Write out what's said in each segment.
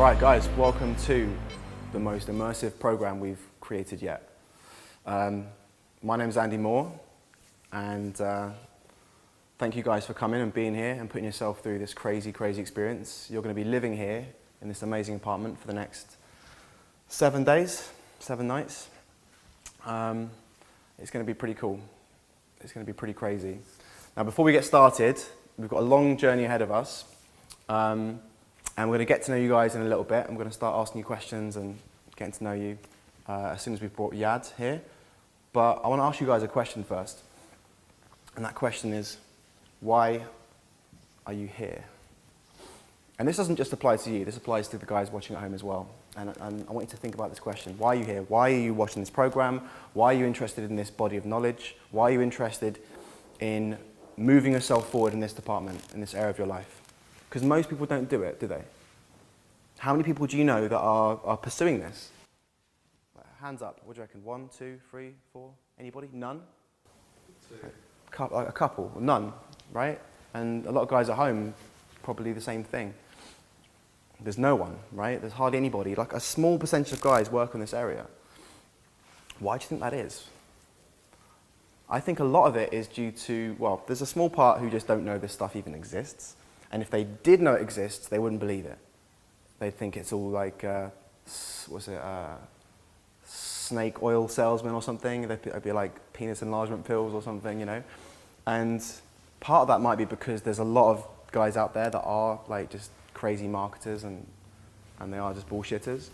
All right, guys, welcome to the most immersive program we've created yet. My name's Andy Moore, and thank you guys for coming and being here and putting yourself through this crazy, crazy experience. You're going to be living here in this amazing apartment for the next 7 days, 7 nights. It's going to be pretty cool. It's going to be pretty crazy. Now, before we get started, we've got a long journey ahead of us. And we're going to get to know you guys in a little bit. I'm going to start asking you questions and getting to know you as soon as we've brought Yad here. But I want to ask you guys a question first. And that question is, why are you here? And this doesn't just apply to you. This applies to the guys watching at home as well. And I want you to think about this question. Why are you here? Why are you watching this program? Why are you interested in this body of knowledge? Why are you interested in moving yourself forward in this department, in this area of your life? Because most people don't do it, do they? How many people do you know that are pursuing this? Hands up. What do you reckon? 1, 2, 3, 4? Anybody? None? 2. A couple? None, right? And a lot of guys at home, probably the same thing. There's no one, right? There's hardly anybody. Like a small percentage of guys work in this area. Why do you think that is? I think a lot of it is due to, well, there's a small part who just don't know this stuff even exists. And if they did know it exists, they wouldn't believe it. They'd think it's all like, snake oil salesman or something. They'd be like penis enlargement pills or something, you know. And part of that might be because there's a lot of guys out there that are like just crazy marketers and they are just bullshitters.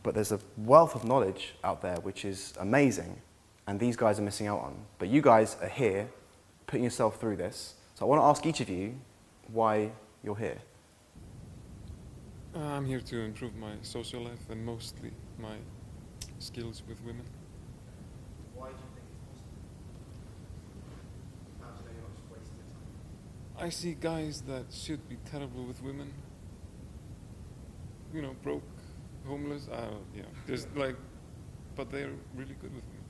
But there's a wealth of knowledge out there which is amazing, and these guys are missing out on. But you guys are here, putting yourself through this. So I want to ask each of you why you're here. I'm here to improve my social life and mostly my skills with women. Why do you think it's possible? How do you know you're not just wasting your time? I see guys that should be terrible with women. You know, broke, homeless, just like, but they're really good with women.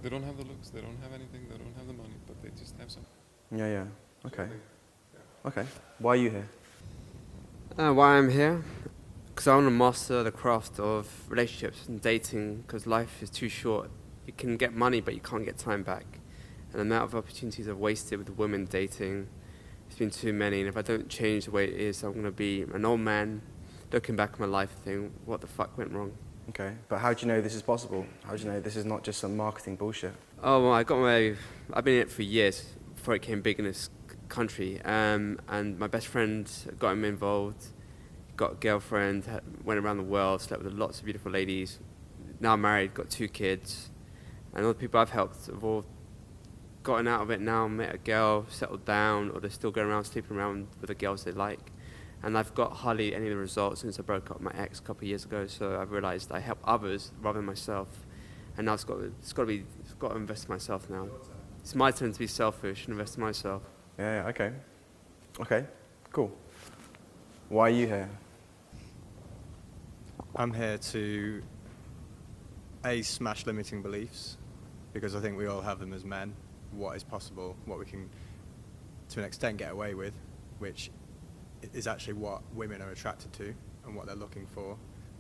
They don't have the looks, they don't have anything, they don't have the money, but they just have something. Yeah. Okay. Okay. Why are you here? Why I'm here? Because I want to master the craft of relationships and dating, because life is too short. You can get money, but you can't get time back. And the amount of opportunities I've wasted with women dating, it's been too many. And if I don't change the way it is, I'm going to be an old man looking back at my life thinking, what the fuck went wrong? Okay, but how do you know this is possible? How do you know this is not just some marketing bullshit? Oh, well, I've been in it for years before it became big in this country, and my best friend got him involved, got a girlfriend, went around the world, slept with lots of beautiful ladies, now married, got 2 kids, and all the people I've helped have all gotten out of it now, met a girl, settled down, or they're still going around sleeping around with the girls they like. And I've got hardly any of the results since I broke up with my ex a couple of years ago, so I've realised I help others rather than myself, and now it's got to invest in myself now. It's my turn to be selfish and invest in myself. Yeah, okay, cool. Why are you here? I'm here to smash limiting beliefs, because I think we all have them as men. What is possible, what we can to an extent get away with, which is actually what women are attracted to and what they're looking for,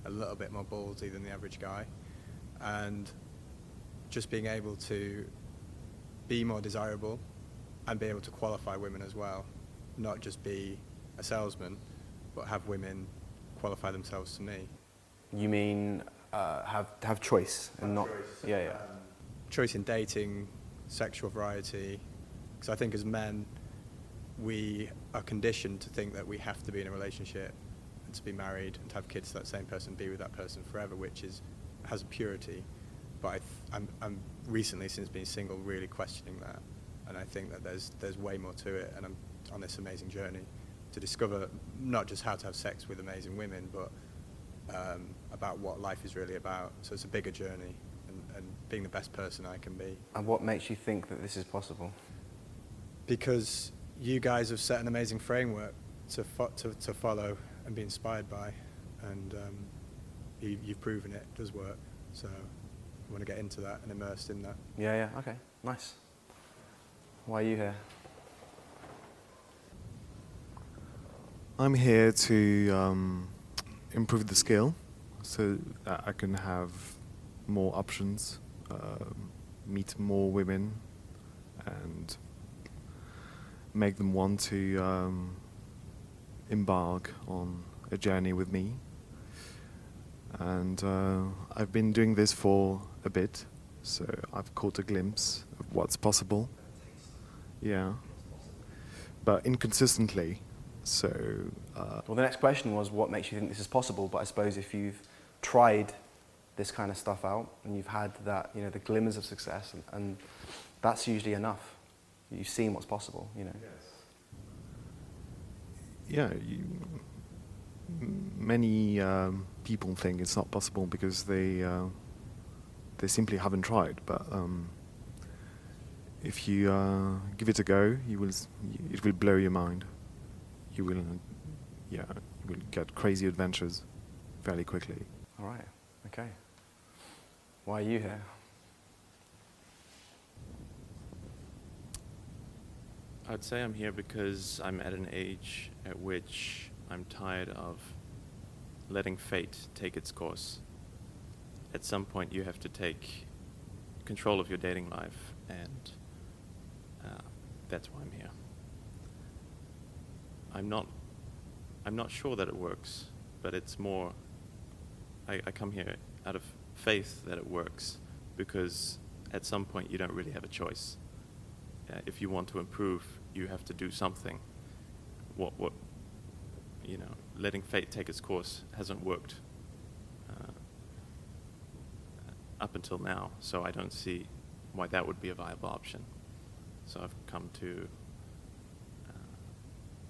a little bit more ballsy than the average guy, and just being able to be more desirable and be able to qualify women as well, not just be a salesman, but have women qualify themselves to me. You mean have choice and not... Choice. Yeah. Choice in dating, sexual variety, because I think as men, we are conditioned to think that we have to be in a relationship and to be married and to have kids to that same person, be with that person forever, which has a purity. But I'm recently, since being single, really questioning that. And I think that there's way more to it, and I'm on this amazing journey to discover not just how to have sex with amazing women, but about what life is really about. So it's a bigger journey, and being the best person I can be. And what makes you think that this is possible? Because you guys have set an amazing framework to follow and be inspired by, and you've proven it does work. So I want to get into that and immersed in that. Yeah, okay, nice. Why are you here? I'm here to improve the skill so that I can have more options, meet more women, and make them want to embark on a journey with me. And I've been doing this for a bit, so I've caught a glimpse of what's possible. Yeah. But inconsistently, so... Well, the next question was, what makes you think this is possible? But I suppose if you've tried this kind of stuff out and you've had that, you know, the glimmers of success, and that's usually enough. You've seen what's possible, you know. Yeah, many people think it's not possible because they simply haven't tried. But if you give it a go, it will blow your mind. You will get crazy adventures fairly quickly. All right, okay. Why are you here? I'd say I'm here because I'm at an age at which I'm tired of letting fate take its course. At some point you have to take control of your dating life, and that's why I'm here. I'm not sure that it works, but it's more, I come here out of faith that it works, because at some point you don't really have a choice. If you want to improve, you have to do something. Letting fate take its course hasn't worked up until now, so I don't see why that would be a viable option. So I've come to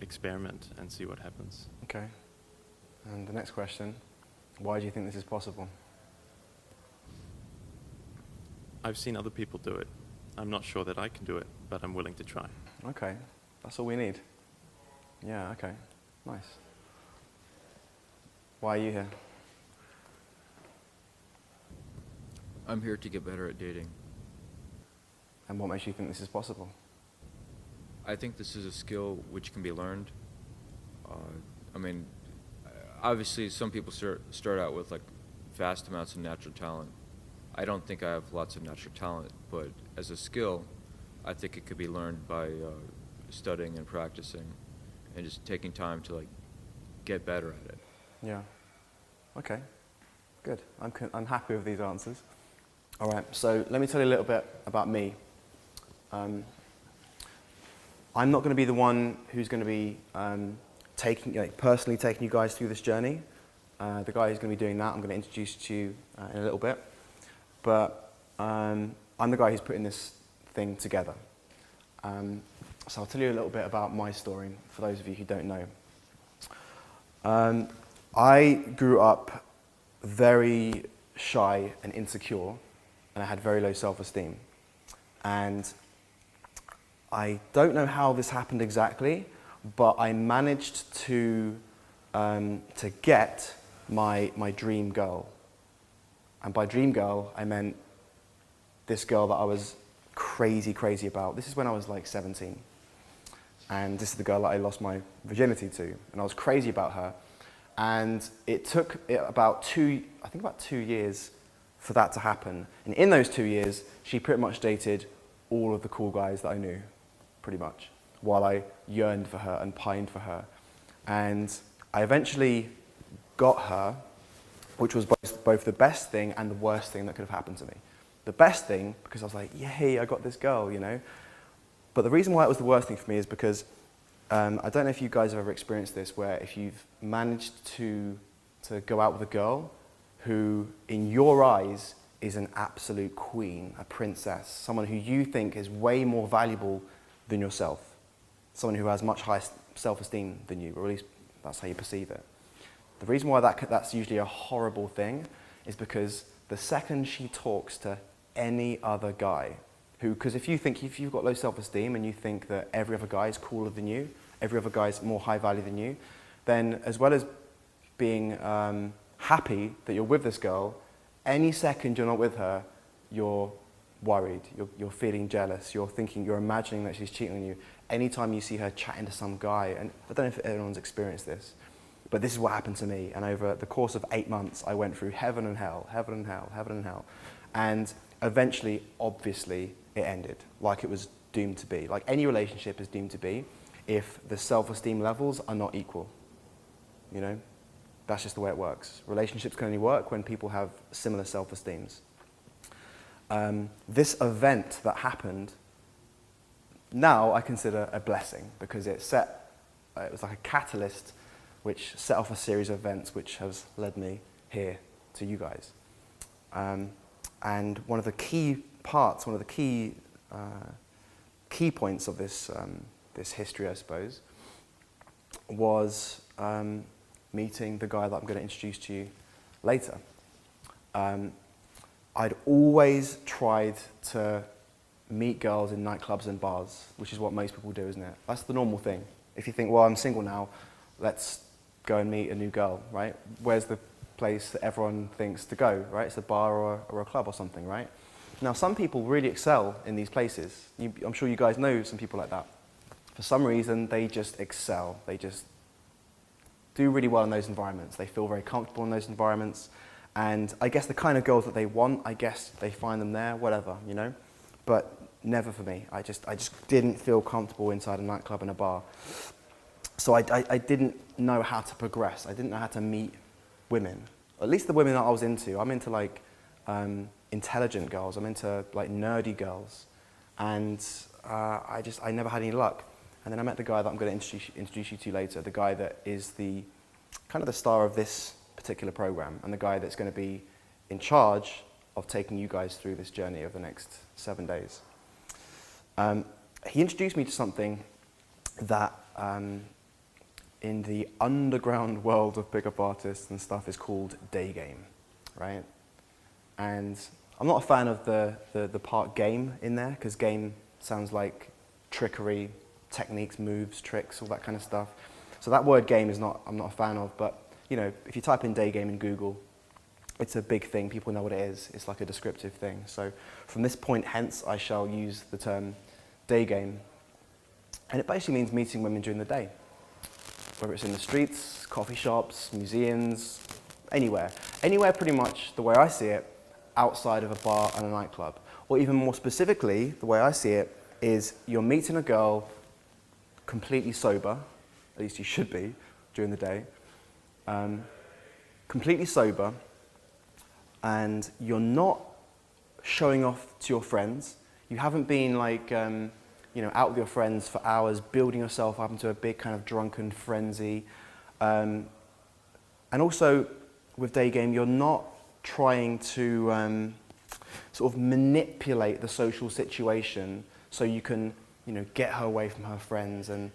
experiment and see what happens. Okay. And the next question, why do you think this is possible? I've seen other people do it. I'm not sure that I can do it, but I'm willing to try. Okay, that's all we need. Yeah, okay, nice. Why are you here? I'm here to get better at dating. And what makes you think this is possible? I think this is a skill which can be learned. Obviously some people start out with like vast amounts of natural talent. I don't think I have lots of natural talent, but as a skill, I think it could be learned by studying and practicing and just taking time to like get better at it. Yeah. Okay. Good. I'm happy with these answers. All right. So let me tell you a little bit about me. I'm not going to be the one who's going to be personally taking you guys through this journey. The guy who's going to be doing that, I'm going to introduce to you in a little bit. But I'm the guy who's putting this thing together. So I'll tell you a little bit about my story, for those of you who don't know. I grew up very shy and insecure, and I had very low self-esteem. And I don't know how this happened exactly, but I managed to get my dream girl. And by dream girl, I meant this girl that I was crazy about. This is when I was like 17. And this is the girl that I lost my virginity to. And I was crazy about her. And it took about 2 years for that to happen. And in those 2 years, she pretty much dated all of the cool guys that I knew, pretty much, while I yearned for her and pined for her. And I eventually got her, which was both the best thing and the worst thing that could have happened to me. The best thing, because I was like, yay, I got this girl, you know. But the reason why it was the worst thing for me is because I don't know if you guys have ever experienced this, where if you've managed to go out with a girl who, in your eyes, is an absolute queen, a princess, someone who you think is way more valuable than yourself, someone who has much higher self-esteem than you, or at least that's how you perceive it. The reason why that's usually a horrible thing is because the second she talks to any other guy, because if you've got low self-esteem and you think that every other guy is cooler than you, every other guy is more high value than you, then as well as being happy that you're with this girl, any second you're not with her, you're worried, you're feeling jealous, you're imagining that she's cheating on you. Anytime you see her chatting to some guy, and I don't know if anyone's experienced this, But this is what happened to me, and over the course of 8 months, I went through heaven and hell, heaven and hell, heaven and hell. And eventually, obviously, it ended, like it was doomed to be. Like any relationship is doomed to be if the self-esteem levels are not equal. You know? That's just the way it works. Relationships can only work when people have similar self-esteems. This event that happened, now I consider a blessing, because it was like a catalyst which set off a series of events which has led me here to you guys. And one of the key parts, one of the key points of this history, I suppose, was meeting the guy that I'm going to introduce to you later. I'd always tried to meet girls in nightclubs and bars, which is what most people do, isn't it? That's the normal thing. If you think, well, I'm single now, let's go and meet a new girl, right? Where's the place that everyone thinks to go, right? It's a bar or a club or something, right? Now, some people really excel in these places. I'm sure you guys know some people like that. For some reason, they just excel. They just do really well in those environments. They feel very comfortable in those environments. And I guess the kind of girls that they want, I guess they find them there, whatever, you know? But never for me. I just didn't feel comfortable inside a nightclub and a bar. So I didn't know how to progress. I didn't know how to meet women. At least the women that I was into. I'm into like intelligent girls. I'm into like nerdy girls. And I never had any luck. And then I met the guy that I'm going to introduce you to later, the guy that is the kind of the star of this particular program, and the guy that's going to be in charge of taking you guys through this journey over the next 7 days. He introduced me to something that in the underground world of pickup artists and stuff is called day game, right? And I'm not a fan of the part game in there, because game sounds like trickery, techniques, moves, tricks, all that kind of stuff. So that word game I'm not a fan of, but you know, if you type in day game in Google, it's a big thing. People know what it is. It's like a descriptive thing. So from this point hence, I shall use the term day game. And it basically means meeting women during the day, whether it's in the streets, coffee shops, museums, anywhere. Anywhere pretty much, the way I see it, outside of a bar and a nightclub. Or even more specifically, the way I see it, is you're meeting a girl completely sober, at least you should be during the day, completely sober, and you're not showing off to your friends. You haven't been like, out with your friends for hours, building yourself up into a big kind of drunken frenzy. And also with day game, you're not trying to sort of manipulate the social situation so you can, get her away from her friends and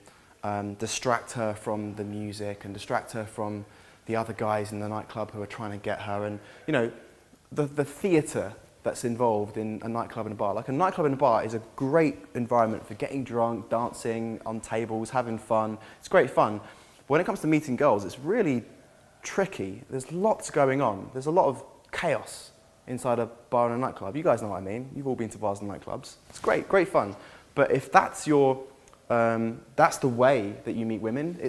distract her from the music and distract her from the other guys in the nightclub who are trying to get her. And, the theatre that's involved in a nightclub and a bar. Like a nightclub and a bar is a great environment for getting drunk, dancing on tables, having fun. It's great fun. But when it comes to meeting girls, it's really tricky. There's lots going on. There's a lot of chaos inside a bar and a nightclub. You guys know what I mean. You've all been to bars and nightclubs. It's great fun. But if that's that's the way that you meet women,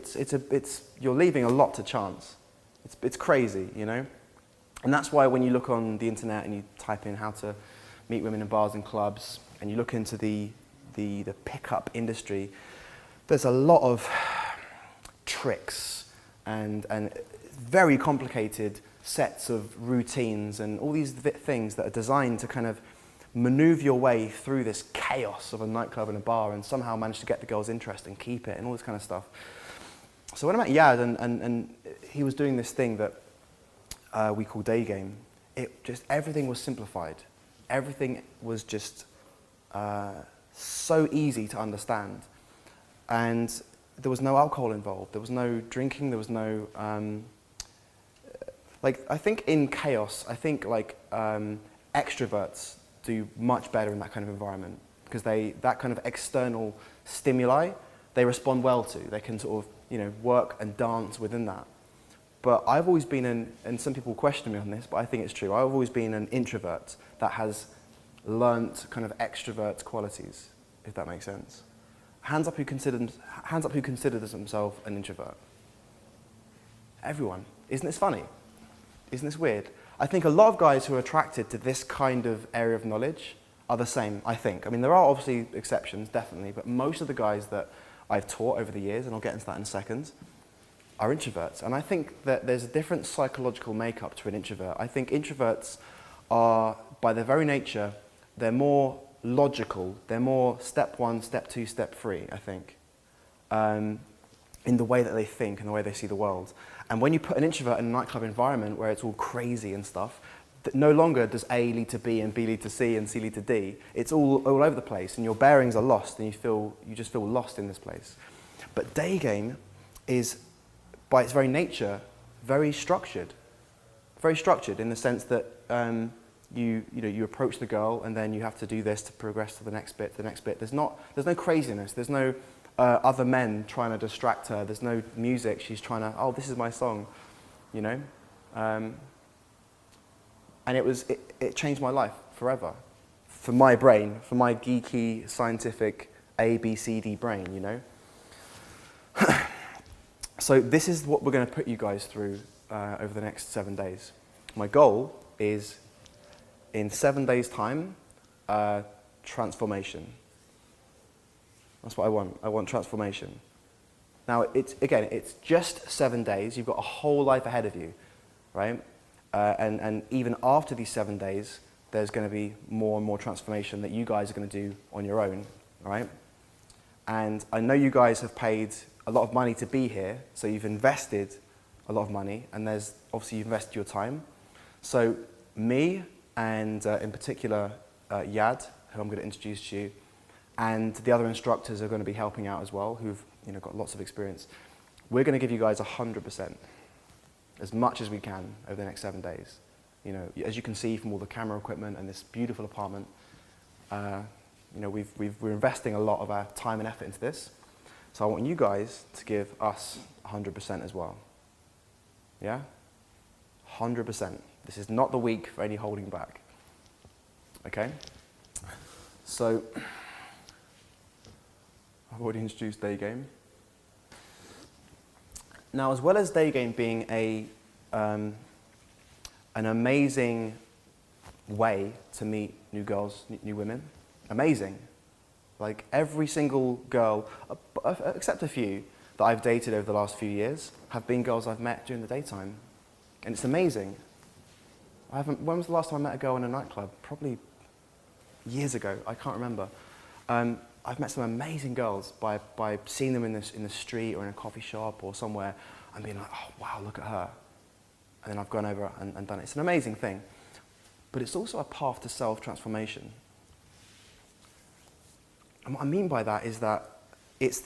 you're leaving a lot to chance. It's crazy, And that's why when you look on the internet and you type in how to meet women in bars and clubs, and you look into the pickup industry, there's a lot of tricks and very complicated sets of routines and all these things that are designed to kind of maneuver your way through this chaos of a nightclub and a bar and somehow manage to get the girl's interest and keep it and all this kind of stuff. So when I met Yad and he was doing this thing that we call day game, everything was simplified. Everything was just so easy to understand. And there was no alcohol involved. There was no drinking. There was no, I think in chaos, extroverts do much better in that kind of environment because that kind of external stimuli, they respond well to. They can sort of, work and dance within that. But I've always been and some people question me on this, but I think it's true. I've always been an introvert that has learnt kind of extrovert qualities, if that makes sense. Hands up who considers himself an introvert. Everyone. Isn't this funny? Isn't this weird? I think a lot of guys who are attracted to this kind of area of knowledge are the same, I think. I mean, there are obviously exceptions, definitely, but most of the guys that I've taught over the years, and I'll get into that in a second, are introverts. And I think that there's a different psychological makeup to an introvert. I think introverts are, by their very nature, they're more logical. They're more step 1, step 2, step 3, I think, in the way that they think and the way they see the world. And when you put an introvert in a nightclub environment where it's all crazy and stuff, that no longer does A lead to B and B lead to C and C lead to D. It's all over the place, and your bearings are lost, and you just feel lost in this place. But day game is, by its very nature, very structured in the sense that you approach the girl, and then you have to do this to progress to the next bit. There's no craziness. There's no other men trying to distract her. There's no music. She's trying to, oh, this is my song, you know. And it changed my life forever, for my brain, for my geeky, scientific ABCD brain, you know. So this is what we're going to put you guys through over the next 7 days. My goal is, in 7 days' time, transformation. That's what I want. I want transformation. Now, it's just 7 days. You've got a whole life ahead of you, right? And even after these 7 days, there's going to be more and more transformation that you guys are going to do on your own, all right? And I know you guys have paid a lot of money to be here, so you've invested a lot of money, and there's obviously you've invested your time. So me and in particular Yad, who I'm going to introduce to you, and the other instructors are going to be helping out as well, who've got lots of experience. We're going to give you guys 100%, as much as we can over the next 7 days. As you can see from all the camera equipment and this beautiful apartment, we're investing a lot of our time and effort into this. So I want you guys to give us 100% as well. Yeah? 100%. This is not the week for any holding back. Okay? So, I've already introduced day game. Now, as well as day game being an amazing way to meet new girls, new women, amazing. Like every single girl, except a few that I've dated over the last few years, have been girls I've met during the daytime. And it's amazing. When was the last time I met a girl in a nightclub? Probably years ago, I can't remember. I've met some amazing girls by seeing them in the street or in a coffee shop or somewhere and being like, oh wow, look at her. And then I've gone over and done it. It's an amazing thing. But it's also a path to self-transformation. And what I mean by that is that it's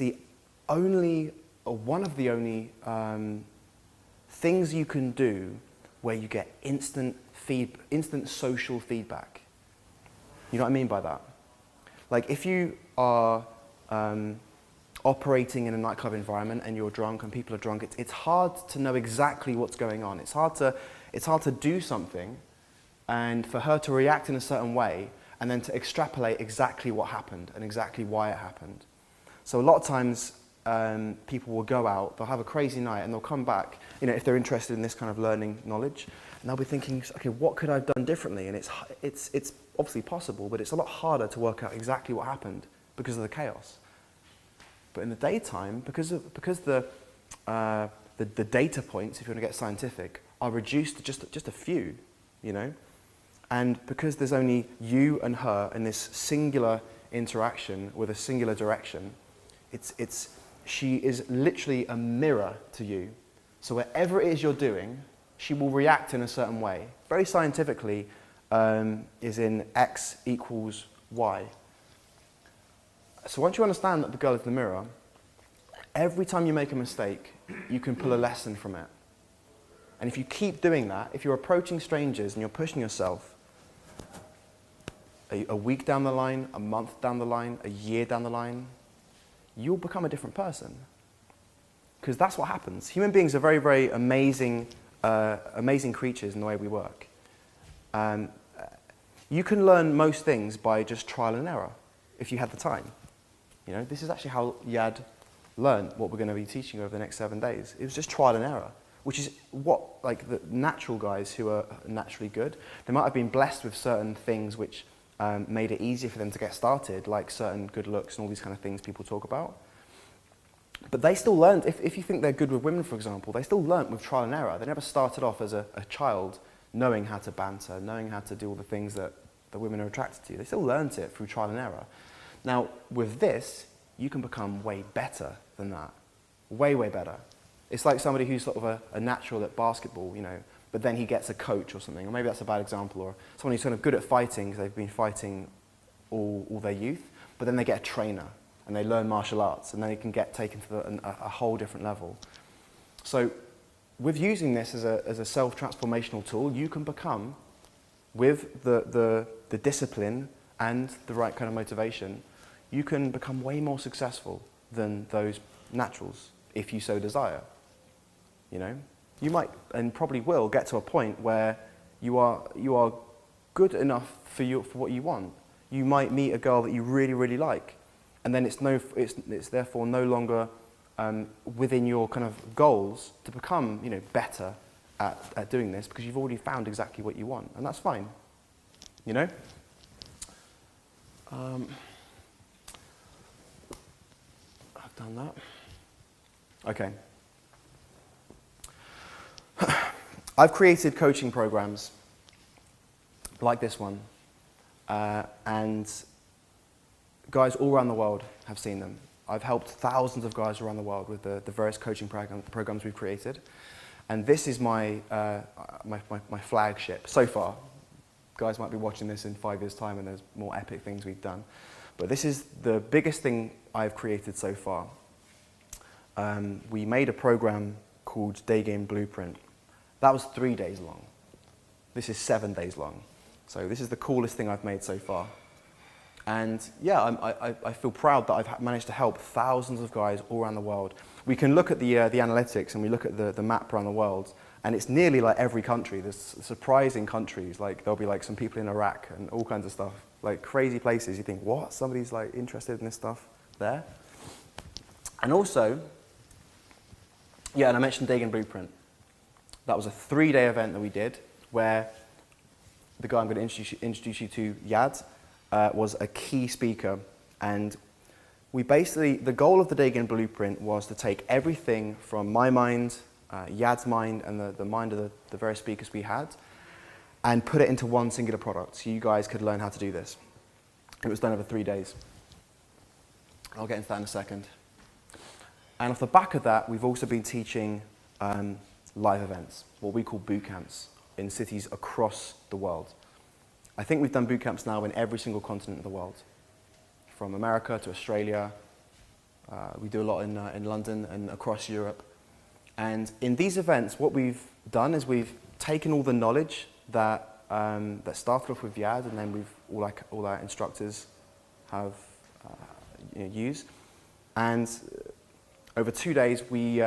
one of the only things you can do where you get instant social feedback. You know what I mean by that? Like if you are operating in a nightclub environment and you're drunk and people are drunk, it's hard to know exactly what's going on. It's hard to do something and for her to react in a certain way and then to extrapolate exactly what happened and exactly why it happened. So a lot of times people will go out, they'll have a crazy night and they'll come back, if they're interested in this kind of learning knowledge, and they'll be thinking, okay, what could I have done differently? And it's obviously possible, but it's a lot harder to work out exactly what happened because of the chaos. But in the daytime, because the data points, if you want to get scientific, are reduced to just a few, and because there's only you and her in this singular interaction with a singular direction, she is literally a mirror to you. So whatever it is you're doing, she will react in a certain way. Very scientifically, is in X equals Y. So once you understand that the girl is the mirror, every time you make a mistake, you can pull a lesson from it. And if you keep doing that, if you're approaching strangers and you're pushing yourself, a week down the line, a month down the line, a year down the line, you'll become a different person. Because that's what happens. Human beings are very, very amazing creatures in the way we work. You can learn most things by just trial and error, if you had the time. This is actually how Yad learned what we're going to be teaching over the next 7 days. It was just trial and error. which is what, like, the natural guys who are naturally good, they might have been blessed with certain things which made it easier for them to get started, like certain good looks and all these kind of things people talk about. But they still learned, if you think they're good with women, for example, they still learnt with trial and error. They never started off as a child knowing how to banter, knowing how to do all the things that the women are attracted to. They still learnt it through trial and error. Now, with this, you can become way better than that. Way, way better. It's like somebody who's sort of a natural at basketball, you know, but then he gets a coach or something, or maybe that's a bad example, or someone who's kind of good at fighting because they've been fighting all their youth, but then they get a trainer and they learn martial arts, and then they can get taken to a whole different level. So with using this as a self-transformational tool, you can become, with the discipline and the right kind of motivation, you can become way more successful than those naturals, if you so desire. You know, you might and probably will get to a point where you are good enough for what you want. You might meet a girl that you really, really like, and then it's therefore no longer within your kind of goals to become, you know, better at doing this, because you've already found exactly what you want, and that's fine. You know. I've done that. Okay. I've created coaching programs like this one, and guys all around the world have seen them. I've helped thousands of guys around the world with the various coaching programs we've created, and this is my flagship so far. Guys might be watching this in 5 years' time, and there's more epic things we've done, but this is the biggest thing I've created so far. We made a program called Day Game Blueprint. That was 3 days long. This is 7 days long. So this is the coolest thing I've made so far. And yeah, I feel proud that I've managed to help thousands of guys all around the world. We can look at the analytics, and we look at the map around the world, and it's nearly like every country. There's surprising countries, like there'll be like some people in Iraq and all kinds of stuff, like crazy places. You think, what? Somebody's like interested in this stuff there? And also, yeah, and I mentioned Day Game Blueprint. That was a 3-day event that we did, where the guy I'm going to introduce you to, Yad, was a key speaker. And we basically, the goal of the Day Game Blueprint was to take everything from my mind, Yad's mind, and the mind of the various speakers we had, and put it into one singular product, so you guys could learn how to do this. It was done over 3 days. I'll get into that in a second. And off the back of that, we've also been teaching live events, what we call boot camps, in cities across the world. I think we've done boot camps now in every single continent of the world, from America to Australia. We do a lot in London and across Europe. And in these events, what we've done is we've taken all the knowledge that started off with Yad, and then all our instructors have used. And over 2 days, we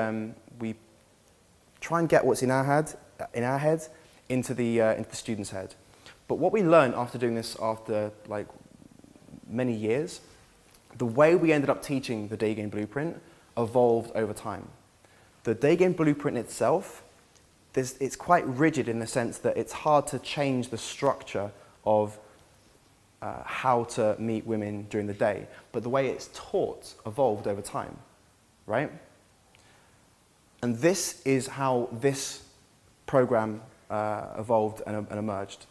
try and get what's in our head into the student's head. But what we learned after doing this, after like many years, the way we ended up teaching the Day Game Blueprint evolved over time. The Day Game Blueprint itself, it's quite rigid in the sense that it's hard to change the structure of how to meet women during the day. But the way it's taught evolved over time, right? And this is how this program evolved and emerged.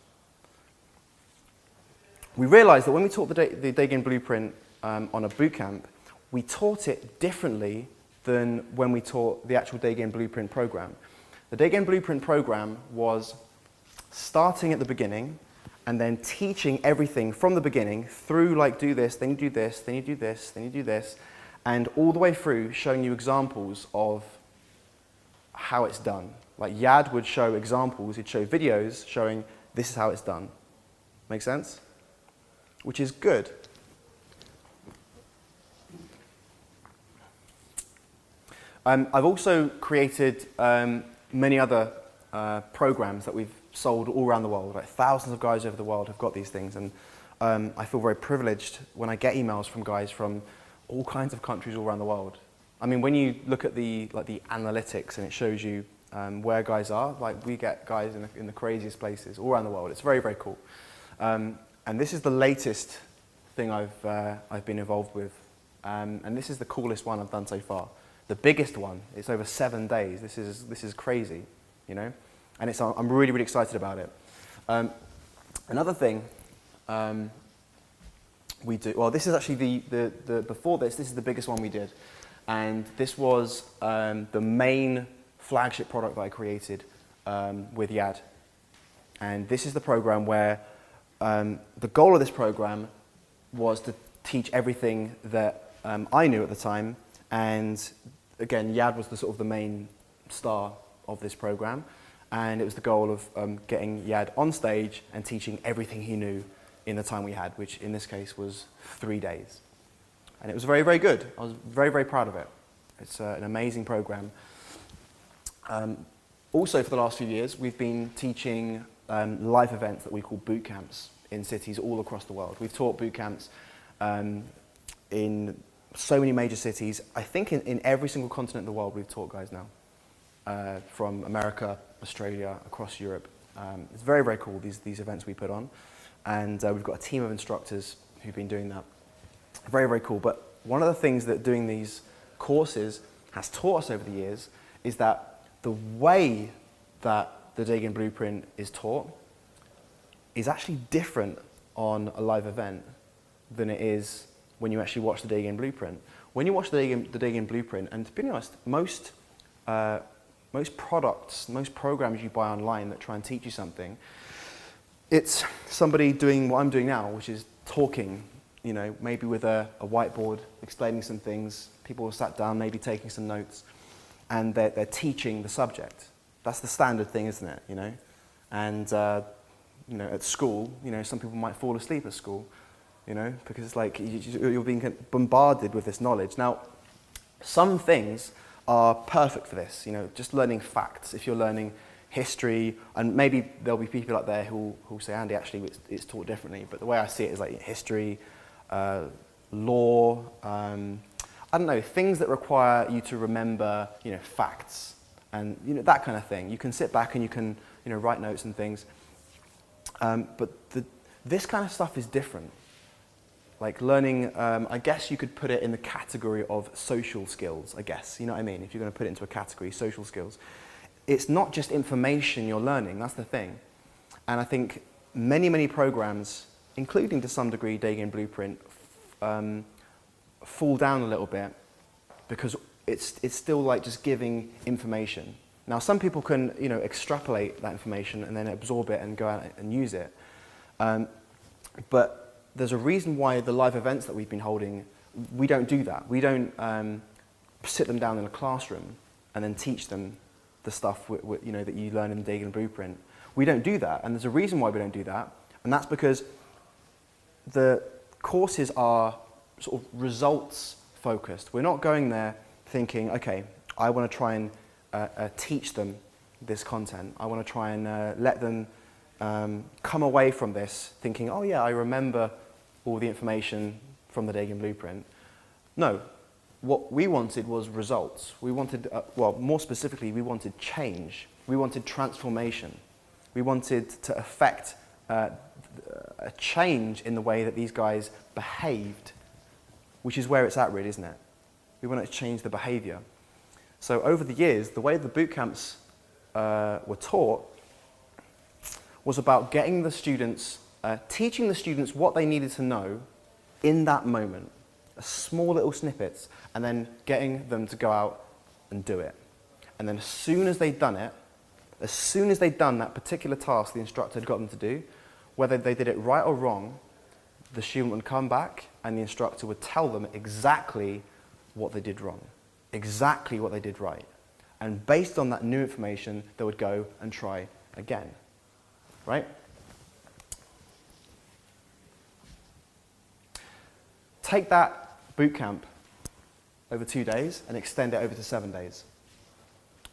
We realized that when we taught the Day Game Blueprint on a boot camp, we taught it differently than when we taught the actual Day Game Blueprint program. The Day Game Blueprint program was starting at the beginning and then teaching everything from the beginning through, like, do this, then you do this, then you do this, then you do this, and all the way through showing you examples of how it's done. Like, Yad would show examples, he'd show videos showing this is how it's done. Make sense? Which is good. I've also created many other programs that we've sold all around the world. Like, thousands of guys over the world have got these things, and I feel very privileged when I get emails from guys from all kinds of countries all around the world. I mean, when you look at the analytics, and it shows you where guys are. Like we get guys in the craziest places all around the world. It's very, very cool. And this is the latest thing I've been involved with. And this is the coolest one I've done so far. The biggest one. It's over 7 days. This is crazy, you know. And I'm really, really excited about it. Another thing we do. Well, this is actually the before this. This is the biggest one we did, and this was the main flagship product that I created with Yad. And this is the program where the goal of this program was to teach everything that I knew at the time. And again, Yad was the sort of the main star of this program. And it was the goal of getting Yad on stage and teaching everything he knew in the time we had, which in this case was 3 days. And it was very, very good. I was very, very proud of it. It's an amazing program. Also, for the last few years, we've been teaching live events that we call boot camps in cities all across the world. We've taught boot camps in so many major cities. I think in every single continent in the world we've taught guys now. From America, Australia, across Europe. It's very, very cool, these events we put on. And we've got a team of instructors who've been doing that. Very, very cool. But one of the things that doing these courses has taught us over the years is that the way that the Daegen Blueprint is taught is actually different on a live event than it is when you actually watch the Daegen Blueprint. When you watch the Daegen Blueprint, and to be honest, most products, most programs you buy online that try and teach you something, it's somebody doing what I'm doing now, which is talking, you know, maybe with a whiteboard, explaining some things. People have sat down, maybe taking some notes, and they're teaching the subject. That's the standard thing, isn't it, you know? And, you know, at school, you know, some people might fall asleep at school, you know, because it's like you're being bombarded with this knowledge. Now, some things are perfect for this, you know, just learning facts. If you're learning history, and maybe there'll be people out there who'll say, Andy, actually it's taught differently, but the way I see it is like history, law, I don't know, things that require you to remember, you know, facts, and, you know, that kind of thing. You can sit back and you can, you know, write notes and things, but this kind of stuff is different. Like learning, I guess you could put it in the category of social skills, I guess. You know what I mean? If you're going to put it into a category, social skills. It's not just information you're learning, that's the thing. And I think many, many programs, including to some degree Daegen Blueprint, fall down a little bit because it's still like just giving information. Now, some people can, you know, extrapolate that information and then absorb it and go out and use it. But there's a reason why the live events that we've been holding, we don't do that. We don't sit them down in a classroom and then teach them the stuff you know, that you learn in the Daegen Blueprint. We don't do that, and there's a reason why we don't do that, and that's because the courses are sort of results focused. We're not going there thinking, okay, I want to try and teach them this content. I want to try and let them come away from this thinking, oh yeah, I remember all the information from the Daegen Blueprint. No, what we wanted was results. We wanted, well, more specifically, we wanted change. We wanted transformation. We wanted to affect a change in the way that these guys behaved, which is where it's at really, isn't it? We want to change the behavior. So over the years, the way the boot camps were taught was about getting the students, teaching the students what they needed to know in that moment, small little snippets, and then getting them to go out and do it. And then as soon as they'd done it, as soon as they'd done that particular task the instructor had got them to do, whether they did it right or wrong, the student would come back and the instructor would tell them exactly what they did wrong, exactly what they did right. And based on that new information, they would go and try again, right? Take that boot camp over 2 days and extend it over to 7 days.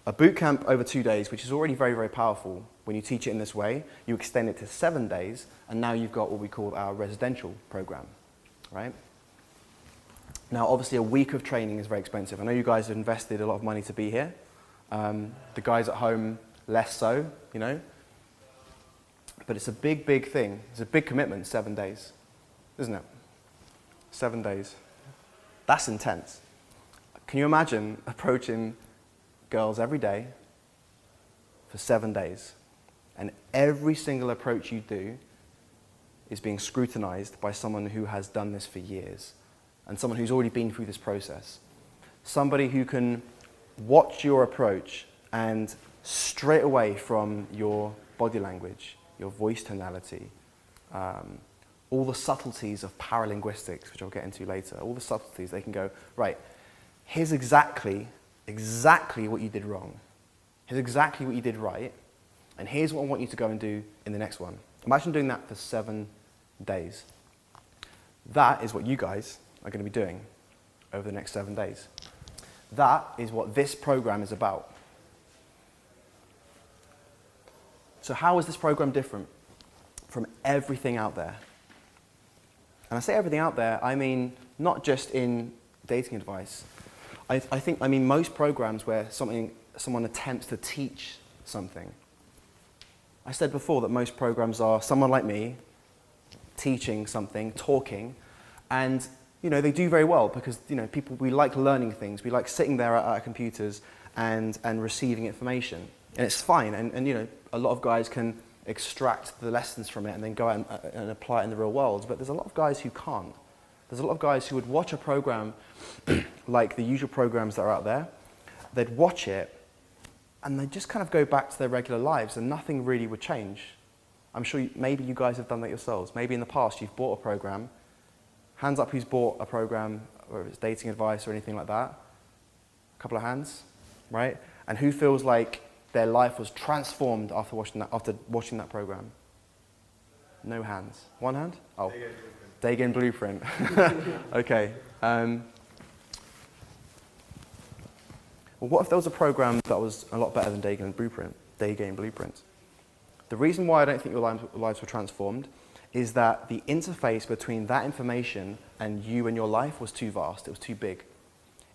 A boot camp over 2 days, which is already very, very powerful, when you teach it in this way, you extend it to 7 days, and now you've got what we call our residential program, right? Now, obviously, a week of training is very expensive. I know you guys have invested a lot of money to be here. The guys at home, less so, you know. But it's a big, big thing. It's a big commitment, 7 days, isn't it? 7 days. That's intense. Can you imagine approaching girls every day for 7 days? And every single approach you do is being scrutinized by someone who has done this for years and someone who's already been through this process. Somebody who can watch your approach and straight away from your body language, your voice tonality, all the subtleties of paralinguistics, which I'll get into later, all the subtleties, they can go, right, here's exactly what you did wrong. Here's exactly what you did right. And here's what I want you to go and do in the next one. Imagine doing that for 7 days. That is what you guys are going to be doing over the next 7 days. That is what this program is about. So how is this program different from everything out there? And I say everything out there, I mean not just in dating advice. I mean most programs where someone attempts to teach something. I said before that most programs are someone like me teaching something, talking, and you know, they do very well because you know, we like learning things. We like sitting there at our computers and receiving information. And it's fine, and you know, a lot of guys can extract the lessons from it and then go out and apply it in the real world, but there's a lot of guys who can't. There's a lot of guys who would watch a program like the usual programs that are out there, they'd watch it and they'd just kind of go back to their regular lives and nothing really would change. I'm sure maybe you guys have done that yourselves. Maybe in the past you've bought a program. Hands up who's bought a program, whether it's dating advice or anything like that. A couple of hands, right? And who feels like their life was transformed after watching that program? No hands. One hand? Oh, Day Game Blueprint. Okay. Well, what if there was a program that was a lot better than Day Game Blueprint? Day Game Blueprint. The reason why I don't think your lives were transformed is that the interface between that information and you and your life was too vast. It was too big.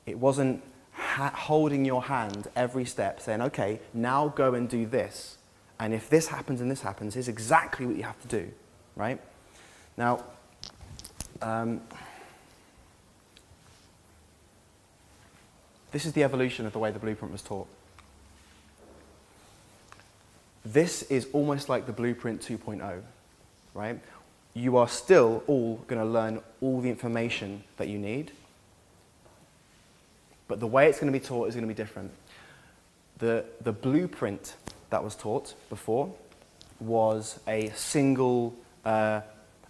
It wasn't holding your hand every step, saying, okay, now go and do this. And if this happens and this happens, here's exactly what you have to do, right? Now, this is the evolution of the way the blueprint was taught. This is almost like the blueprint 2.0, right? You are still all going to learn all the information that you need, but the way it's going to be taught is going to be different. The blueprint that was taught before was a single,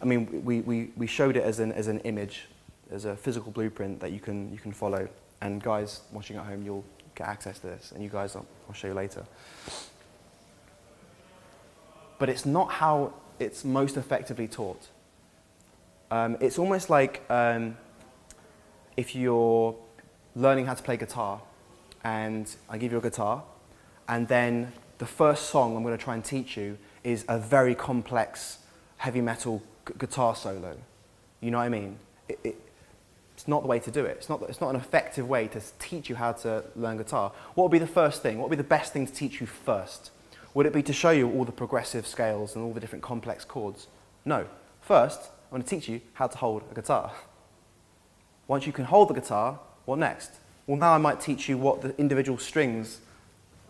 we showed it as an image, as a physical blueprint that you can follow. And guys watching at home, you'll get access to this, and you guys, I'll show you later. But it's not how it's most effectively taught. It's almost like if you're learning how to play guitar, and I give you a guitar, and then the first song I'm going to try and teach you is a very complex heavy metal guitar solo. You know what I mean? It's not the way to do it. It's not an effective way to teach you how to learn guitar. What would be the first thing? What would be the best thing to teach you first? Would it be to show you all the progressive scales and all the different complex chords? No. First, I'm going to teach you how to hold a guitar. Once you can hold the guitar, what next? Well, now I might teach you what the individual strings,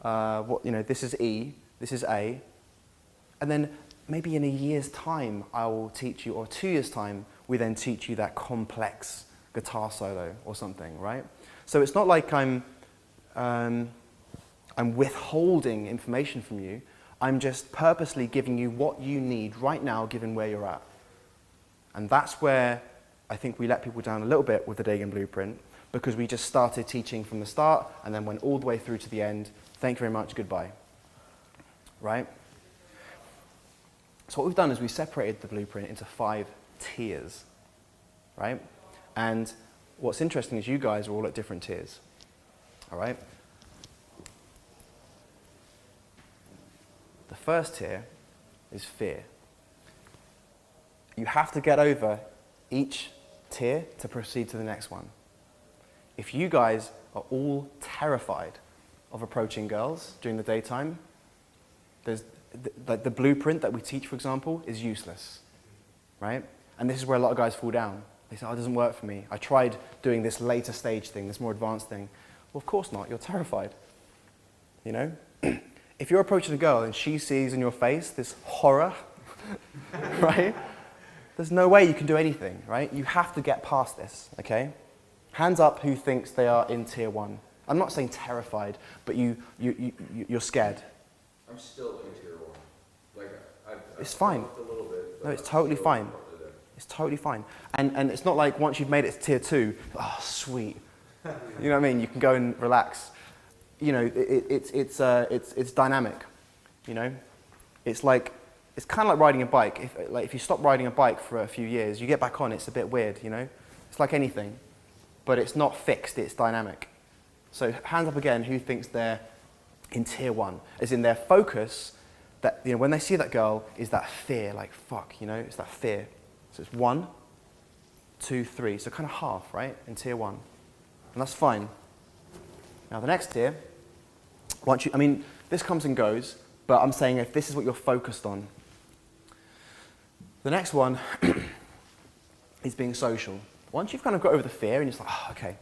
this is E, this is A, and then maybe in a year's time I will teach you, or 2 years' time, we then teach you that complex guitar solo or something, right? So it's not like I'm withholding information from you. I'm just purposely giving you what you need right now, given where you're at. And that's where I think we let people down a little bit with the Day Game Blueprint, because we just started teaching from the start and then went all the way through to the end. Thank you very much, goodbye. Right? So what we've done is we separated the blueprint into 5 tiers, right? And what's interesting is you guys are all at different tiers, all right? The first tier is fear. You have to get over each tier to proceed to the next one. If you guys are all terrified of approaching girls during the daytime. Like the blueprint that we teach, for example, is useless, right? And this is where a lot of guys fall down. They say, oh, it doesn't work for me. I tried doing this later stage thing, this more advanced thing. Well, of course not. You're terrified, you know? If you're approaching a girl and she sees in your face this horror, right? There's no way you can do anything, right? You have to get past this, okay? Hands up who thinks they are in tier 1. I'm not saying terrified, but you're scared. I'm still in tier 1. Like, I've It's fine. a little bit. No, it's totally fine. It's totally fine. And it's not like once you've made it to tier 2, oh, sweet. You know what I mean? You can go and relax. You know, it's dynamic, you know? It's kind of like riding a bike. If you stop riding a bike for a few years, you get back on, it's a bit weird, you know? It's like anything, but it's not fixed, it's dynamic. So hands up again, who thinks they're in tier 1? As in their focus, that, you know, when they see that girl, is that fear, like, fuck, you know? It's that fear. So it's 1, 2, 3, so kind of half, right, in tier 1. And that's fine. Now the next tier, this comes and goes, but I'm saying if this is what you're focused on. The next one is being social. Once you've kind of got over the fear and you're like, oh, okay,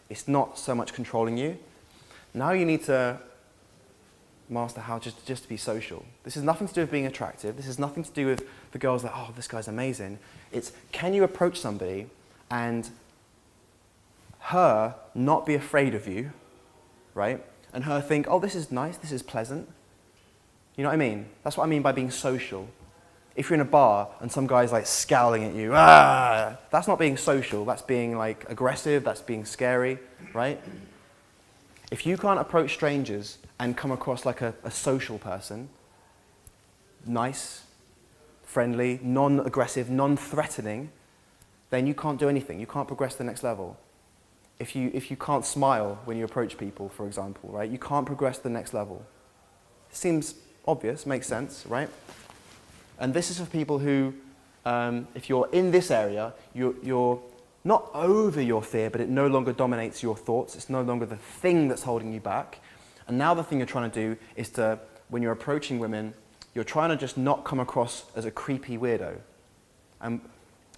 it's not so much controlling you, now you need to master how just to be social. This has nothing to do with being attractive. This has nothing to do with the girls like, oh, this guy's amazing. It's, can you approach somebody and her not be afraid of you, right? And her think, oh, this is nice, this is pleasant. You know what I mean? That's what I mean by being social. If you're in a bar and some guy's like scowling at you, that's not being social, that's being like aggressive, that's being scary, right? If you can't approach strangers and come across like a social person, nice, friendly, non-aggressive, non-threatening, then you can't do anything. You can't progress to the next level. If you can't smile when you approach people, for example, right? You can't progress to the next level. Seems obvious, makes sense, right? And this is for people who, if you're in this area, you're not over your fear, but it no longer dominates your thoughts. It's no longer the thing that's holding you back. And now the thing you're trying to do is to, when you're approaching women, you're trying to just not come across as a creepy weirdo. And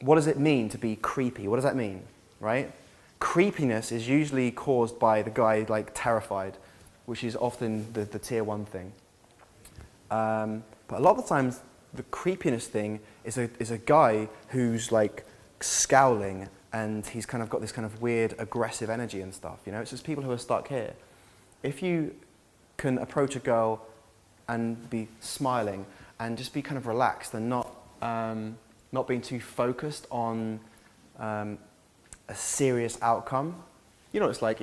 what does it mean to be creepy? What does that mean, right? Creepiness is usually caused by the guy like terrified, which is often the tier 1 thing. But a lot of the times, the creepiness thing is a guy who's like scowling and he's kind of got this kind of weird aggressive energy and stuff, you know? It's just people who are stuck here. If you can approach a girl and be smiling and just be kind of relaxed and not being too focused on a serious outcome, you know what it's like.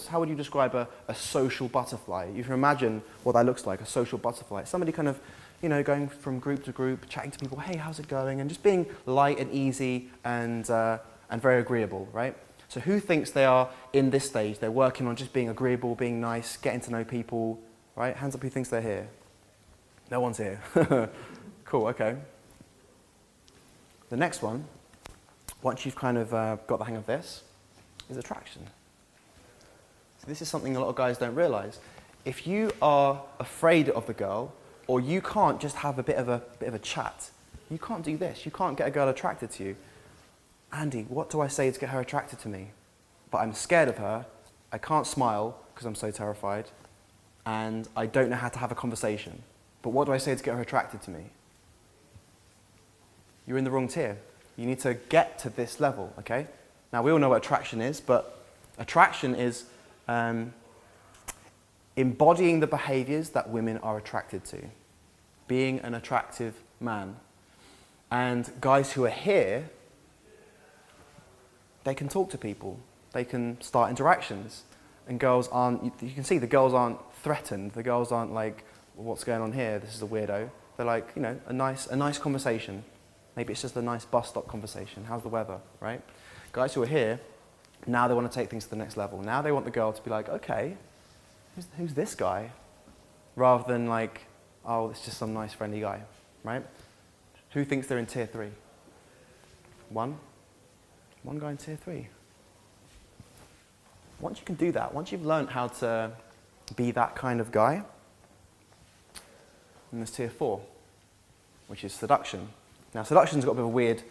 How would you describe a social butterfly? You can imagine what that looks like, a social butterfly. Somebody kind of, you know, going from group to group, chatting to people, hey, how's it going? And just being light and easy and very agreeable, right? So who thinks they are in this stage? They're working on just being agreeable, being nice, getting to know people, right? Hands up who thinks they're here. No one's here. Cool, okay. The next one, once you've kind of got the hang of this, is attraction. So this is something a lot of guys don't realize. If you are afraid of the girl, or you can't just have a bit of a chat, you can't do this. You can't get a girl attracted to you. Andy, what do I say to get her attracted to me? But I'm scared of her, I can't smile because I'm so terrified, and I don't know how to have a conversation. But what do I say to get her attracted to me? You're in the wrong tier. You need to get to this level, okay? Now, we all know what attraction is, but attraction is embodying the behaviors that women are attracted to. Being an attractive man. And guys who are here, they can talk to people. They can start interactions. And girls aren't, you can see the girls aren't threatened. The girls aren't like, well, what's going on here? This is a weirdo. They're like, you know, a nice conversation. Maybe it's just a nice bus stop conversation. How's the weather, right? Guys who are here, now they want to take things to the next level. Now they want the girl to be like, okay, who's this guy? Rather than like, oh, it's just some nice friendly guy, right? Who thinks they're in tier 3? One guy in tier 3. Once you can do that, once you've learned how to be that kind of guy. And there's tier 4, which is seduction. Now, seduction's got a bit of a weird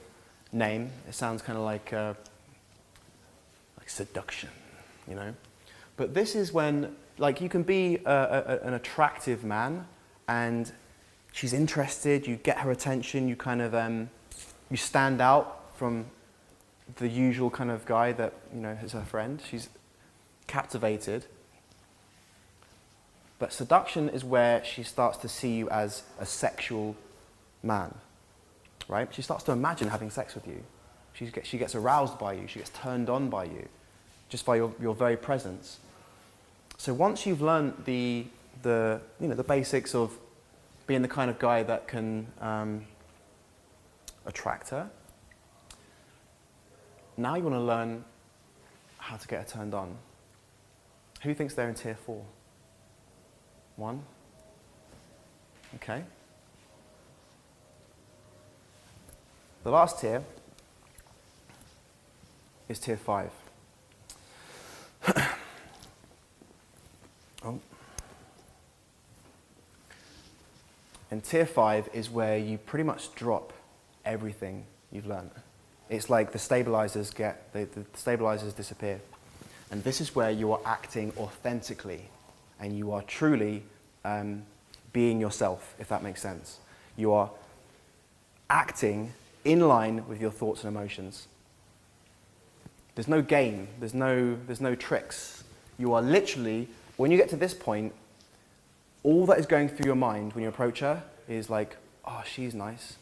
name. It sounds kind of like seduction, you know. But this is when, like, you can be an attractive man, and she's interested. You get her attention. You kind of you stand out from the usual kind of guy that, you know, is her friend. She's captivated. But seduction is where she starts to see you as a sexual man, right? She starts to imagine having sex with you. She gets aroused by you. She gets turned on by you, just by your very presence. So once you've learned the basics of being the kind of guy that can attract her, now you want to learn how to get her turned on. Who thinks they're in tier 4? 1? Okay. The last tier is tier 5. Oh. And tier 5 is where you pretty much drop everything you've learned. It's like the stabilizers disappear. And this is where you are acting authentically, and you are truly being yourself, if that makes sense. You are acting in line with your thoughts and emotions. There's no game, there's no tricks. You are literally, when you get to this point, all that is going through your mind when you approach her is like, oh, she's nice.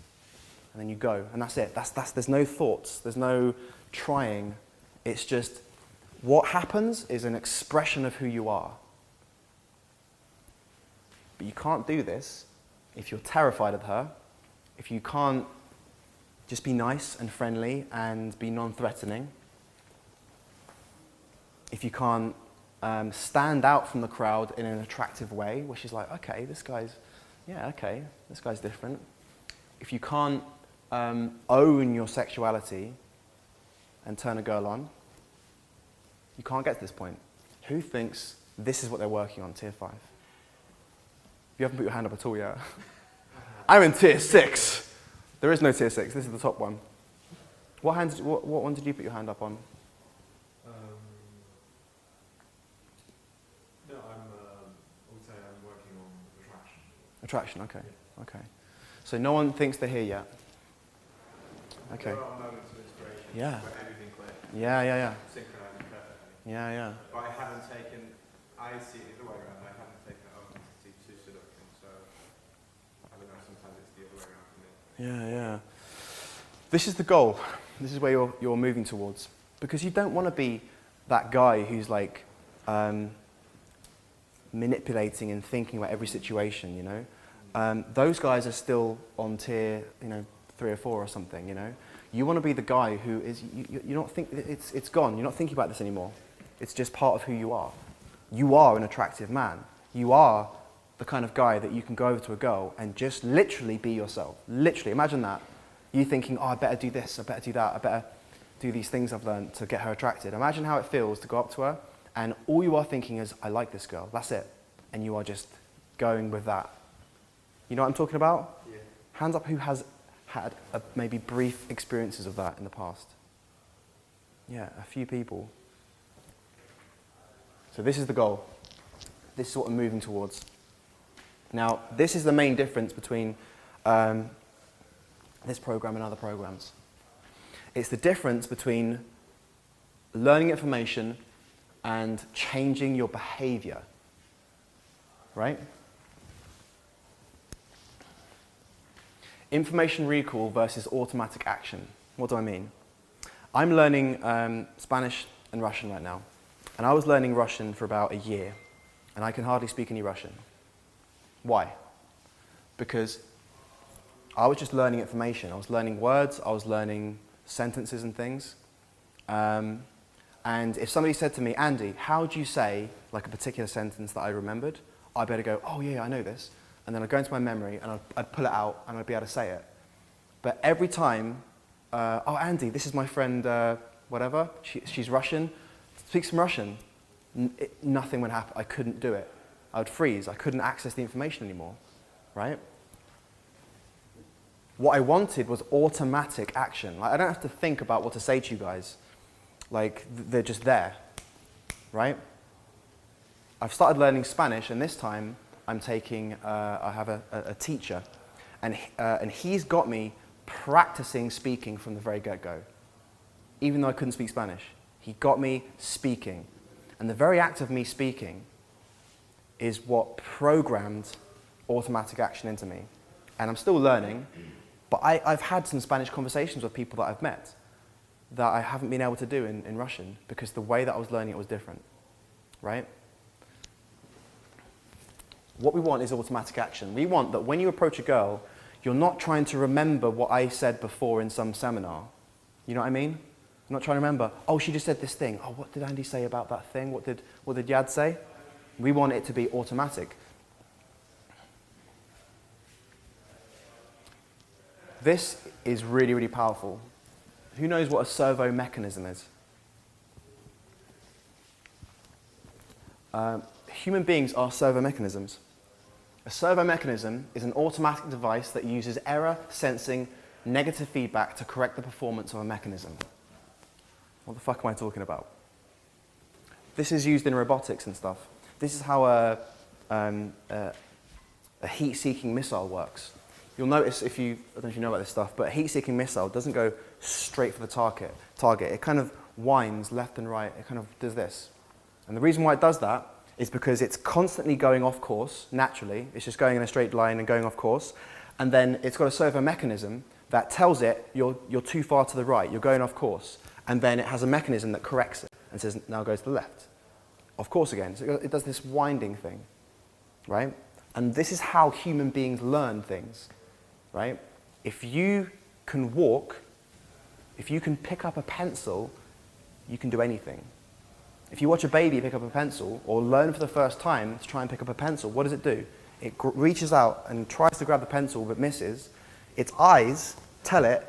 And then you go, and that's it. There's no thoughts, there's no trying. It's just, what happens is an expression of who you are. But you can't do this if you're terrified of her, if you can't just be nice and friendly and be non-threatening, if you can't stand out from the crowd in an attractive way, which is like, okay, this guy's different. If you can't own your sexuality and turn a girl on, you can't get to this point. Who thinks this is what they're working on, tier 5? You haven't put your hand up at all yet. I'm in tier 6. There is no tier 6, this is the top one. What one did you put your hand up on? No, I would say I'm working on attraction. Attraction, okay, okay. So no one thinks they're here yet? Okay. There are moments of inspiration Yeah. where everything clicks, Yeah. synchronizing perfectly. Yeah. But I see it the other way around. I haven't taken it over to seduction, so I don't know, sometimes it's the other way around for me. Yeah. This is the goal. This is where you're moving towards. Because you don't want to be that guy who's like manipulating and thinking about every situation, you know. Those guys are still on tier, 3 or 4 or something, you know. You want to be the guy who is, you not think, it's gone. You're not thinking about this anymore. It's just part of who you are. You are an attractive man. You are the kind of guy that you can go over to a girl and just literally be yourself. Literally, imagine that. You thinking, oh, I better do this, I better do that, I better do these things I've learned to get her attracted. Imagine how it feels to go up to her and all you are thinking is, I like this girl, that's it. And you are just going with that. You know what I'm talking about? Yeah. Hands up who has had maybe brief experiences of that in the past. Yeah, a few people. So this is the goal. This is what I'm moving towards. Now, this is the main difference between this program and other programs. It's the difference between learning information and changing your behavior, right? Information recall versus automatic action. What do I mean? I'm learning Spanish and Russian right now. And I was learning Russian for about a year. And I can hardly speak any Russian. Why? Because I was just learning information. I was learning words, I was learning sentences and things. And if somebody said to me, Andy, how do you say like a particular sentence that I remembered? I'd better go, oh yeah, I know this. And then I'd go into my memory and I'd pull it out and I'd be able to say it. But every time, oh Andy, this is my friend, whatever, she's Russian, speak some Russian. Nothing would happen, I couldn't do it. I would freeze. I couldn't access the information anymore, right? What I wanted was automatic action. Like, I don't have to think about what to say to you guys. Like, they're just there, right? I've started learning Spanish, and this time I'm taking, I have a teacher, and he's got me practicing speaking from the very get-go. Even though I couldn't speak Spanish, he got me speaking. And the very act of me speaking is what programmed automatic action into me. And I'm still learning, but I've had some Spanish conversations with people that I've met that I haven't been able to do in Russian because the way that I was learning it was different, right? What we want is automatic action. We want that when you approach a girl, you're not trying to remember what I said before in some seminar. You know what I mean? I'm not trying to remember, oh, she just said this thing. Oh, what did Andy say about that thing? What did Yad say? We want it to be automatic. This is really, really powerful. Who knows what a servo mechanism is? Human beings are servo mechanisms. A servo mechanism is an automatic device that uses error sensing negative feedback to correct the performance of a mechanism. What the fuck am I talking about? This is used in robotics and stuff. This is how a heat-seeking missile works. You'll notice I don't know if you know about this stuff, but a heat-seeking missile doesn't go straight for the target. It kind of winds left and right. It kind of does this. And the reason why it does that is because it's constantly going off course, naturally. It's just going in a straight line and going off course. And then it's got a servo mechanism that tells it you're too far to the right, you're going off course. And then it has a mechanism that corrects it and says, now go to the left. Off course again. So it does this winding thing, right? And this is how human beings learn things, right? If you can walk, if you can pick up a pencil, you can do anything. If you watch a baby pick up a pencil or learn for the first time to try and pick up a pencil, what does it do? It reaches out and tries to grab the pencil but misses. Its eyes tell it,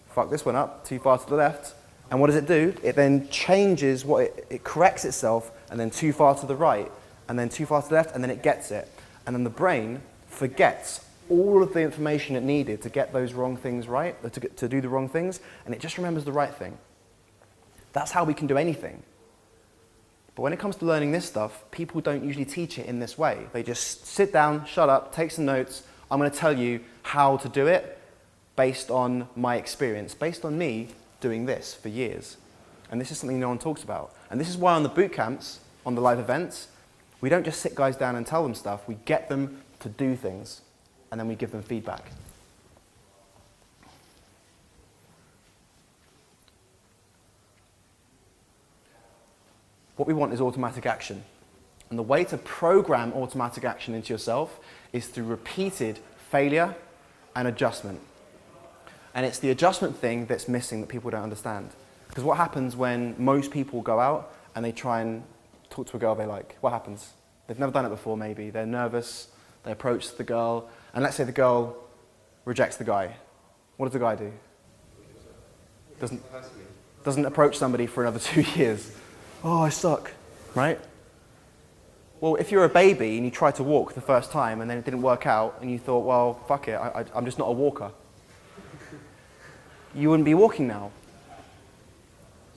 fuck this one up, too far to the left. And what does it do? It then changes it corrects itself, and then too far to the right, and then too far to the left, and then it gets it. And then the brain forgets all of the information it needed to get those wrong things right, to do the wrong things, and it just remembers the right thing. That's how we can do anything. But when it comes to learning this stuff, people don't usually teach it in this way. They just sit down, shut up, take some notes. I'm going to tell you how to do it based on my experience, based on me doing this for years. And this is something no one talks about. And this is why on the boot camps, on the live events, we don't just sit guys down and tell them stuff. We get them to do things, and then we give them feedback. What we want is automatic action. And the way to program automatic action into yourself is through repeated failure and adjustment. And it's the adjustment thing that's missing that people don't understand. Because what happens when most people go out and they try and talk to a girl they like? What happens? They've never done it before maybe. They're nervous, they approach the girl, and let's say the girl rejects the guy. What does the guy do? Doesn't approach somebody for another 2 years. Oh, I suck, right? Well, if you're a baby and you try to walk the first time and then it didn't work out and you thought, well, fuck it, I'm just not a walker. You wouldn't be walking now.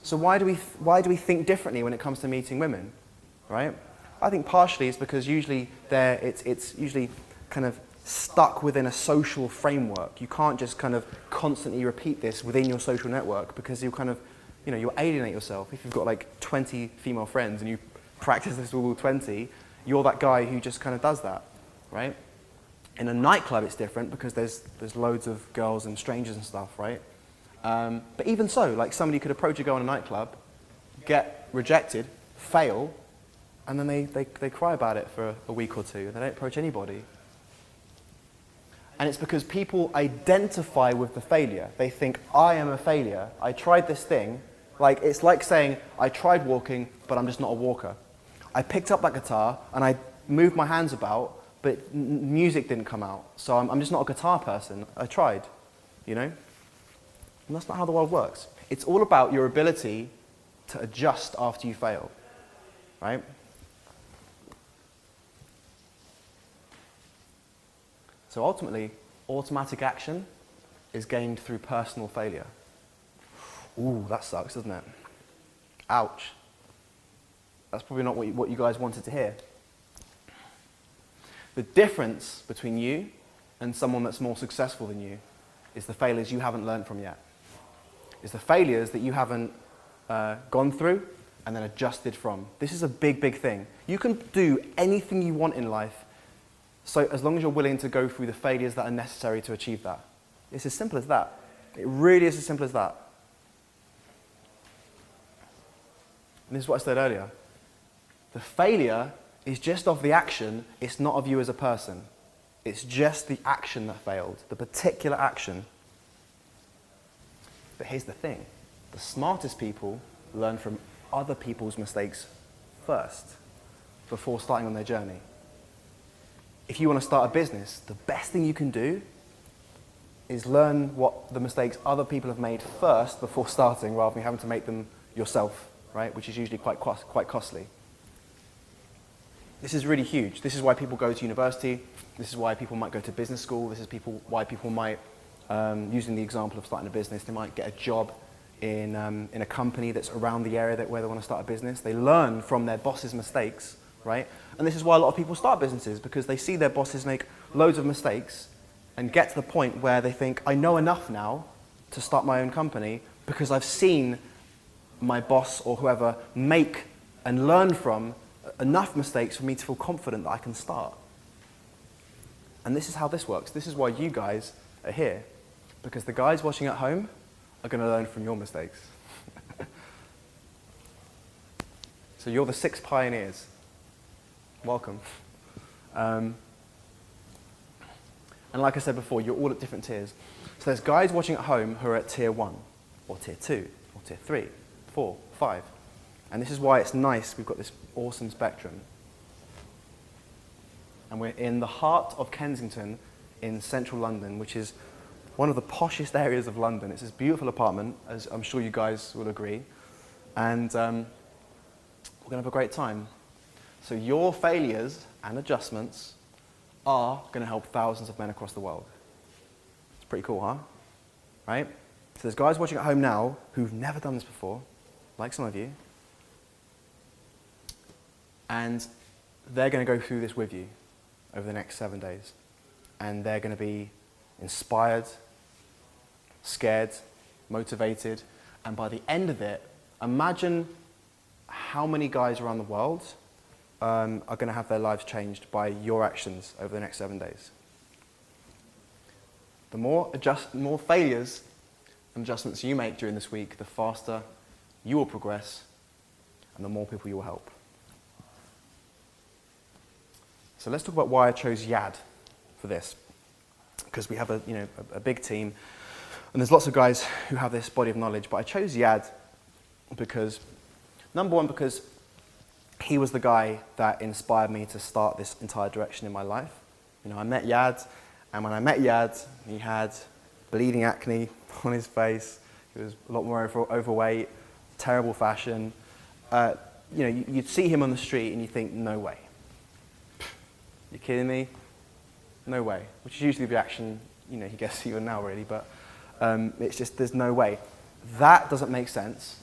So why do we think differently when it comes to meeting women, right? I think partially it's because usually it's usually kind of stuck within a social framework. You can't just kind of constantly repeat this within your social network because you kind of, you alienate yourself. If you've got like 20 female friends and you practice this with all 20, you're that guy who just kind of does that, right? In a nightclub it's different because there's loads of girls and strangers and stuff, right? But even so, like somebody could approach a girl in a nightclub, get rejected, fail, and then they cry about it for a week or two and they don't approach anybody. And it's because people identify with the failure. They think, I am a failure. I tried this thing. It's like saying, I tried walking, but I'm just not a walker. I picked up that guitar and I moved my hands about, but music didn't come out. So I'm just not a guitar person. I tried, And that's not how the world works. It's all about your ability to adjust after you fail, right? So ultimately, automatic action is gained through personal failure. Ooh, that sucks, doesn't it? Ouch. That's probably not what you guys wanted to hear. The difference between you and someone that's more successful than you is the failures you haven't learned from yet. It's the failures that you haven't gone through and then adjusted from. This is a big, big thing. You can do anything you want in life, so as long as you're willing to go through the failures that are necessary to achieve that. It's as simple as that. It really is as simple as that. And this is what I said earlier. The failure is just of the action, it's not of you as a person. It's just the action that failed, the particular action. But here's the thing. The smartest people learn from other people's mistakes first, before starting on their journey. If you want to start a business, the best thing you can do is learn what the mistakes other people have made first before starting, rather than having to make them yourself, right? Which is usually quite costly. This is really huge. This is why people go to university. This is why people might go to business school. This is why people might, using the example of starting a business, they might get a job in a company that's around the area where they want to start a business. They learn from their boss's mistakes, right? And this is why a lot of people start businesses, because they see their bosses make loads of mistakes and get to the point where they think, I know enough now to start my own company because I've seen my boss or whoever make and learn from enough mistakes for me to feel confident that I can start. And this is how this works. This is why you guys are here, because the guys watching at home are going to learn from your mistakes. So you're the 6 pioneers. Welcome. And like I said before, you're all at different tiers. So there's guys watching at home who are at tier 1, or tier 2, or tier 3, 4, 5. And this is why it's nice we've got this awesome spectrum. And we're in the heart of Kensington in central London, which is one of the poshest areas of London. It's this beautiful apartment, as I'm sure you guys will agree. And we're going to have a great time. So your failures and adjustments are going to help thousands of men across the world. It's pretty cool, huh? Right? So there's guys watching at home now who've never done this before, like some of you. And they're going to go through this with you over the next 7 days. And they're going to be inspired, scared, motivated. And by the end of it, imagine how many guys around the world are going to have their lives changed by your actions over the next 7 days. The more failures and adjustments you make during this week, the faster you will progress and the more people you will help. So let's talk about why I chose Yad for this. Because we have a big team, and there's lots of guys who have this body of knowledge, but I chose Yad because, number one, because he was the guy that inspired me to start this entire direction in my life. I met Yad, and when I met Yad, he had bleeding acne on his face. He was a lot more overweight, terrible fashion. You'd see him on the street and you think, no way. You kidding me? No way. Which is usually the reaction, he gets even now really, but it's just, there's no way. That doesn't make sense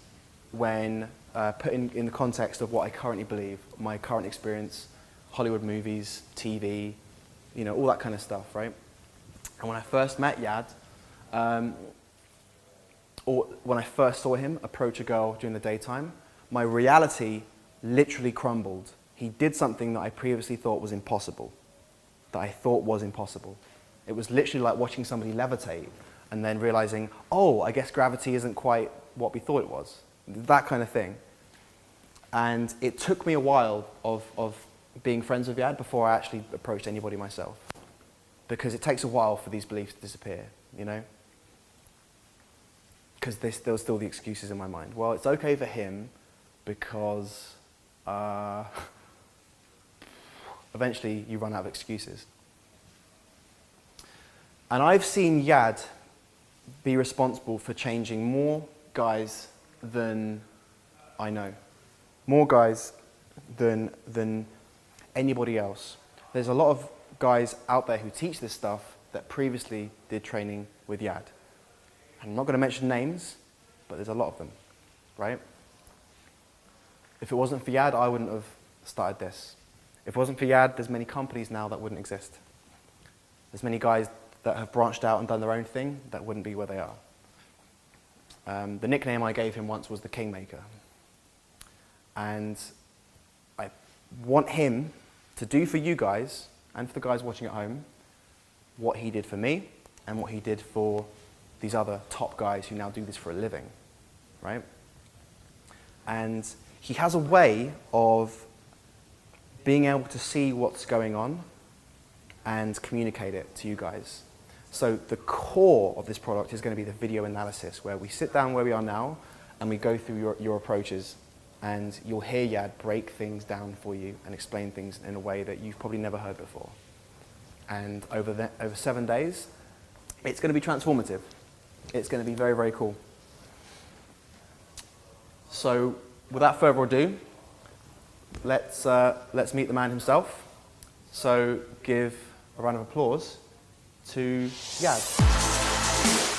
when put in the context of what I currently believe, my current experience, Hollywood movies, TV, all that kind of stuff, right? And when I first met Yad, or when I first saw him approach a girl during the daytime, my reality literally crumbled. He did something that I previously thought was impossible. It was literally like watching somebody levitate and then realizing, oh, I guess gravity isn't quite what we thought it was. That kind of thing. And it took me a while of being friends with Yad before I actually approached anybody myself. Because it takes a while for these beliefs to disappear, Because there were still the excuses in my mind. Well, it's okay for him because eventually you run out of excuses. And I've seen Yad be responsible for changing more guys than I know. More guys than anybody else. There's a lot of guys out there who teach this stuff that previously did training with Yad. And I'm not going to mention names, but there's a lot of them, right? If it wasn't for Yad, I wouldn't have started this. If it wasn't for Yad, there's many companies now that wouldn't exist. There's many guys that have branched out and done their own thing that wouldn't be where they are. The nickname I gave him once was the Kingmaker. And I want him to do for you guys and for the guys watching at home what he did for me and what he did for these other top guys who now do this for a living, right? And he has a way of being able to see what's going on and communicate it to you guys. So the core of this product is going to be the video analysis, where we sit down where we are now and we go through your approaches, and you'll hear Yad break things down for you and explain things in a way that you've probably never heard before. And over 7 days, it's going to be transformative. It's going to be very, very cool. So without further ado, let's meet the man himself. So give a round of applause to Yad.